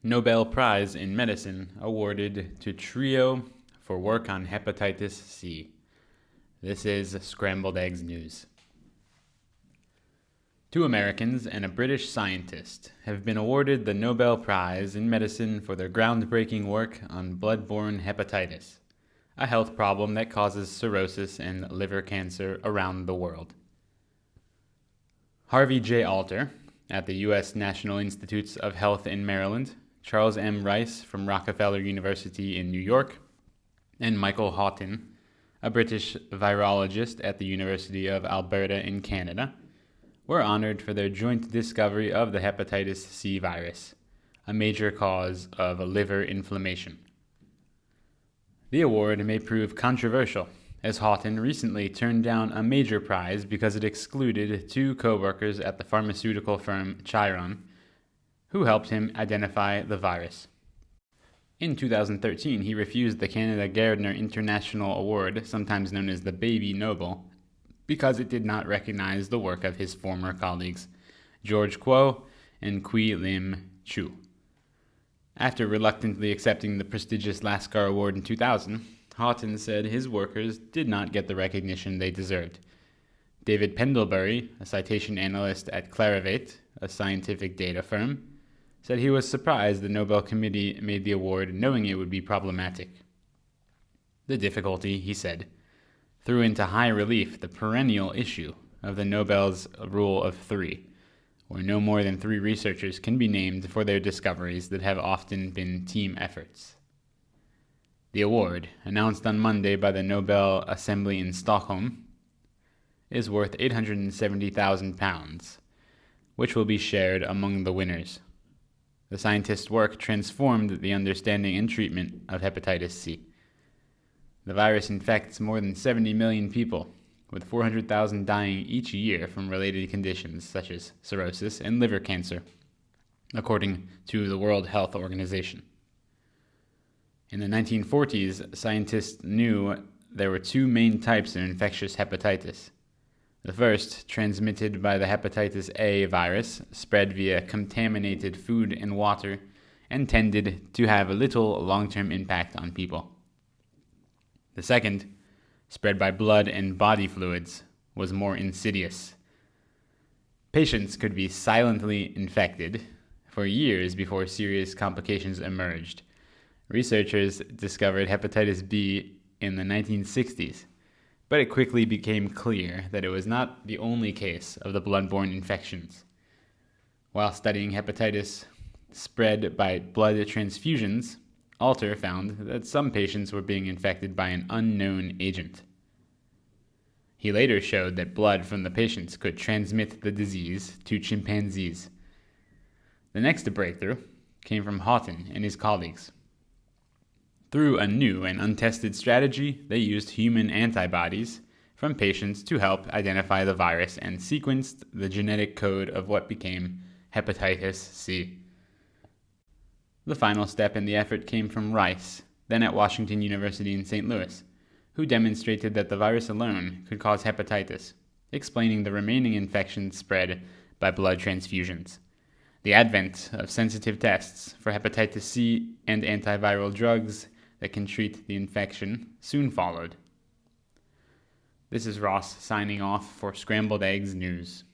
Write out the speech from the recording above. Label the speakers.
Speaker 1: Nobel Prize in Medicine awarded to trio for work on hepatitis C. This is Scrambled Eggs News. 2 Americans and a British scientist have been awarded the Nobel Prize in Medicine for their groundbreaking work on blood-borne hepatitis, a health problem that causes cirrhosis and liver cancer around the world. Harvey J. Alter at the U.S. National Institutes of Health in Maryland, Charles M. Rice from Rockefeller University in New York, and Michael Houghton, a British virologist at the University of Alberta in Canada, were honored for their joint discovery of the hepatitis C virus, a major cause of liver inflammation. The award may prove controversial, as Houghton recently turned down a major prize because it excluded 2 co-workers at the pharmaceutical firm Chiron, who helped him identify the virus. In 2013, he refused the Canada Gairdner International Award, sometimes known as the Baby Nobel, because it did not recognize the work of his former colleagues, George Kuo and Qui Lim Chu. After reluctantly accepting the prestigious Lasker Award in 2000, Houghton said his workers did not get the recognition they deserved. David Pendlebury, a citation analyst at Clarivate, a scientific data firm, said he was surprised the Nobel Committee made the award knowing it would be problematic. The difficulty, he said, threw into high relief the perennial issue of the Nobel's rule of 3, where no more than 3 researchers can be named for their discoveries that have often been team efforts. The award, announced on Monday by the Nobel Assembly in Stockholm, is worth £870,000, which will be shared among the winners. The scientists' work transformed the understanding and treatment of hepatitis C. The virus infects more than 70 million people, with 400,000 dying each year from related conditions such as cirrhosis and liver cancer, according to the World Health Organization. In the 1940s, scientists knew there were 2 main types of infectious hepatitis. The first, transmitted by the hepatitis A virus, spread via contaminated food and water and tended to have little long-term impact on people. The second, spread by blood and body fluids, was more insidious. Patients could be silently infected for years before serious complications emerged. Researchers discovered hepatitis B in the 1960s, but it quickly became clear that it was not the only case of the blood-borne infections. While studying hepatitis spread by blood transfusions, Alter found that some patients were being infected by an unknown agent. He later showed that blood from the patients could transmit the disease to chimpanzees. The next breakthrough came from Houghton and his colleagues. Through a new and untested strategy, they used human antibodies from patients to help identify the virus and sequenced the genetic code of what became hepatitis C. The final step in the effort came from Rice, then at Washington University in St. Louis, who demonstrated that the virus alone could cause hepatitis, explaining the remaining infections spread by blood transfusions. The advent of sensitive tests for hepatitis C and antiviral drugs that can treat the infection soon followed. This is Ross signing off for Scrambled Eggs News.